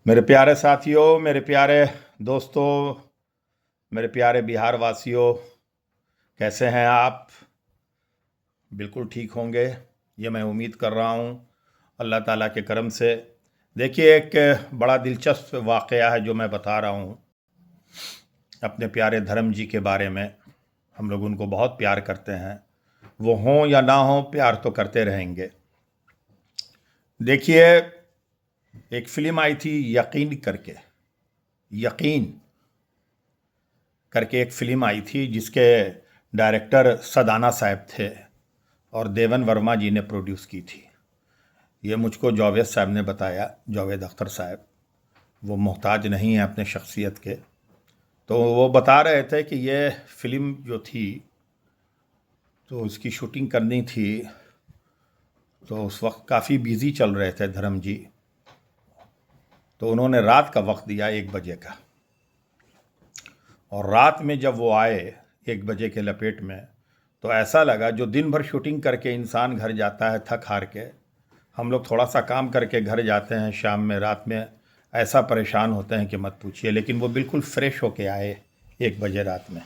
मेरे प्यारे साथियों, मेरे प्यारे दोस्तों, मेरे प्यारे बिहार वासियों, कैसे हैं आप? बिल्कुल ठीक होंगे, ये मैं उम्मीद कर रहा हूँ अल्लाह ताला के करम से। देखिए, एक बड़ा दिलचस्प वाक़या है जो मैं बता रहा हूँ अपने प्यारे धर्म जी के बारे में। हम लोग उनको बहुत प्यार करते हैं, वो हों या ना हों, प्यार तो करते रहेंगे। देखिए, एक फ़िल्म आई थी यकीन करके एक फ़िल्म आई थी जिसके डायरेक्टर सदाना साहब थे और देवन वर्मा जी ने प्रोड्यूस की थी। ये मुझको जावेद साहब ने बताया, जावेद अख्तर साहब। वो मोहताज नहीं हैं अपने शख्सियत के, तो वो बता रहे थे कि ये फ़िल्म जो थी तो उसकी शूटिंग करनी थी, तो उस वक्त काफ़ी बिज़ी चल रहे थे धर्म जी, तो उन्होंने रात का वक्त दिया 1 बजे का। और रात में जब वो आए 1 बजे के लपेट में, तो ऐसा लगा जो दिन भर शूटिंग करके इंसान घर जाता है थक हार के, हम लोग थोड़ा सा काम करके घर जाते हैं शाम में, रात में ऐसा परेशान होते हैं कि मत पूछिए। लेकिन वो बिल्कुल फ्रेश होके आए 1 बजे रात में।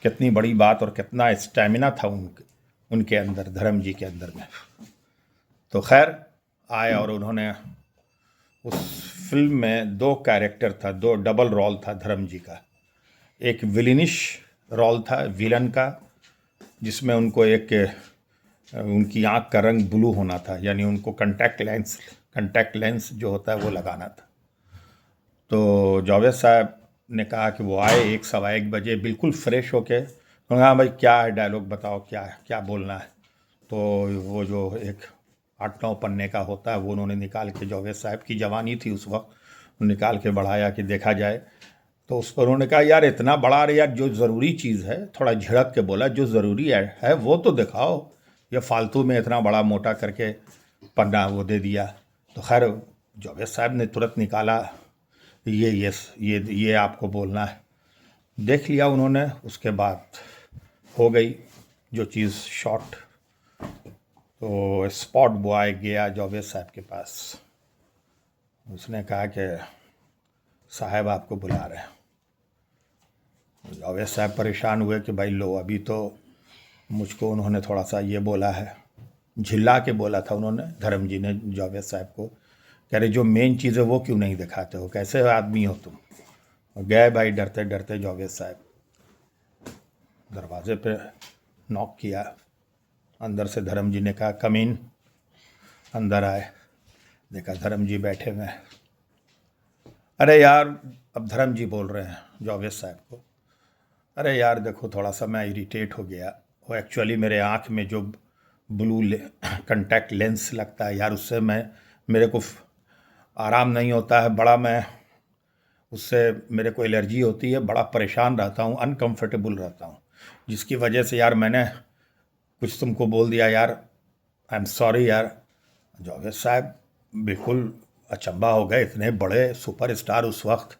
कितनी बड़ी बात और कितना स्टैमिना था उनके अंदर, धर्म जी के अंदर में। तो खैर आए और उन्होंने उस फिल्म में 2 कैरेक्टर था, 2 डबल रोल था धर्म जी का। एक विलिनिश रोल था, विलन का, जिसमें उनको उनकी आँख का रंग ब्लू होना था, यानी उनको कंटैक्ट लेंस जो होता है वो लगाना था। तो जावेद साहब ने कहा कि वो आए 1 सवा 1 बजे बिल्कुल फ्रेश होके। उन्होंने कहा, भाई क्या है डायलॉग बताओ, क्या है, क्या बोलना है। तो वो जो एक 8-9 पन्ने का होता है वो उन्होंने निकाल के, जावेद साहब की जवानी थी उस वक्त, निकाल के बढ़ाया कि देखा जाए। तो उस पर उन्होंने कहा, यार इतना बड़ा, अरे यार जो ज़रूरी चीज़ है, थोड़ा झिड़क के बोला, जो ज़रूरी है वो तो दिखाओ, ये फालतू में इतना बड़ा मोटा करके पन्ना वो दे दिया। तो खैर जावेद साहब ने तुरंत निकाला, ये आपको बोलना है। देख लिया उन्होंने, उसके बाद हो गई जो चीज़ शॉट। तो स्पॉट बॉय गया जावेद साहब के पास, उसने कहा कि साहब आपको बुला रहे हैं। जावेद साहब परेशान हुए कि भाई लो, अभी तो मुझको उन्होंने थोड़ा सा ये बोला है, झिल्ला के बोला था उन्होंने, धर्म जी ने जावेद साहब को, कह रहे जो मेन चीज़ है वो क्यों नहीं दिखाते हो, कैसे आदमी हो तुम। और गए भाई डरते डरते जावेद साहब, दरवाजे पे नॉक किया, अंदर से धर्म जी ने कहा कम इन। अंदर आए, देखा धर्म जी बैठे हुए हैं। अरे यार, अब धर्म जी बोल रहे हैं जावेद साहब को, अरे यार देखो थोड़ा सा मैं इरिटेट हो गया, वो एक्चुअली मेरे आँख में जो ब्लू कंटैक्ट लेंस लगता है यार, उससे मेरे को आराम नहीं होता है, बड़ा मैं उससे मेरे को एलर्जी होती है, बड़ा परेशान रहता हूँ, अनकंफर्टेबल रहता हूँ, जिसकी वजह से यार मैंने कुछ तुमको बोल दिया यार, आई एम सॉरी यार। जावेद साहब बिल्कुल अचंभा हो गए, इतने बड़े सुपरस्टार उस वक्त,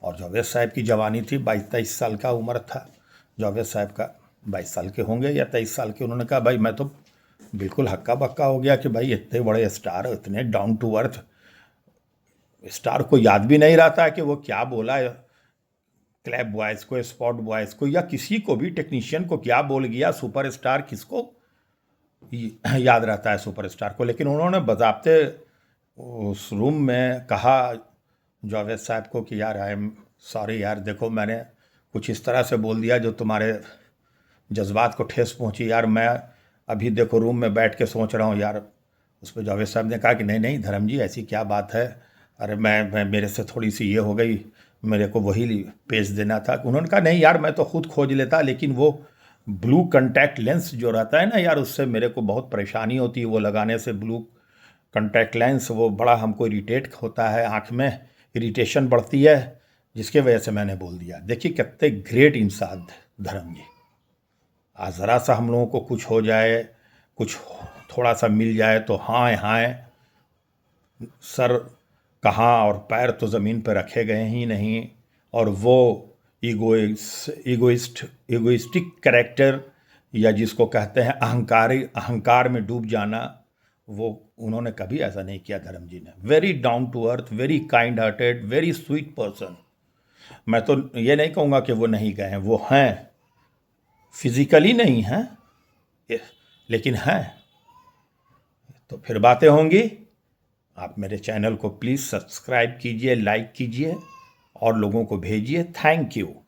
और जावेद साहब की जवानी थी, 22-23 साल का उम्र था जावेद साहब का, 22 साल के होंगे या 23 साल के। उन्होंने कहा भाई मैं तो बिल्कुल हक्का बक्का हो गया कि भाई इतने बड़े स्टार, इतने डाउन टू अर्थ स्टार को याद भी नहीं रहता है कि वो क्या बोला है क्लैप बॉयज़ को, स्पॉट बॉयज़ को, या किसी को भी, टेक्नीशियन को क्या बोल गया। सुपरस्टार किसको याद रहता है सुपरस्टार को। लेकिन उन्होंने बज़ाब्ते उस रूम में कहा जावेद साहब को कि यार आई एम सॉरी यार, देखो मैंने कुछ इस तरह से बोल दिया जो तुम्हारे जज्बात को ठेस पहुंची यार, मैं अभी देखो रूम में बैठ के सोच रहा हूँ यार। उस पर जावेद साहब ने कहा कि नहीं नहीं धर्म जी, ऐसी क्या बात है, अरे मैं मेरे से थोड़ी सी ये हो गई, मेरे को वही पेज देना था। उन्होंने कहा नहीं यार, मैं तो खुद खोज लेता, लेकिन वो ब्लू कंटैक्ट लेंस जो रहता है ना यार, उससे मेरे को बहुत परेशानी होती है, वो लगाने से ब्लू कंटैक्ट लेंस वो बड़ा हमको इरिटेट होता है, आँख में इरिटेशन बढ़ती है, जिसके वजह से मैंने बोल दिया। देखिए कितने ग्रेट इंसान थे धर्म जी। आज ज़रा सा हम लोगों को कुछ हो जाए, कुछ थोड़ा सा मिल जाए तो हाँ हाँ, सर कहाँ और पैर तो ज़मीन पर रखे गए ही नहीं। और वो इगोइस्टिक कैरेक्टर, या जिसको कहते हैं अहंकार में डूब जाना, वो उन्होंने कभी ऐसा नहीं किया धर्म जी ने। Very down to earth, very kind hearted, very sweet person. मैं तो ये नहीं कहूँगा कि वो नहीं गए हैं, वो हैं, फिजिकली नहीं हैं लेकिन हैं। तो फिर बातें होंगी। आप मेरे चैनल को प्लीज़ सब्सक्राइब कीजिए, लाइक कीजिए और लोगों को भेजिए। Thank you.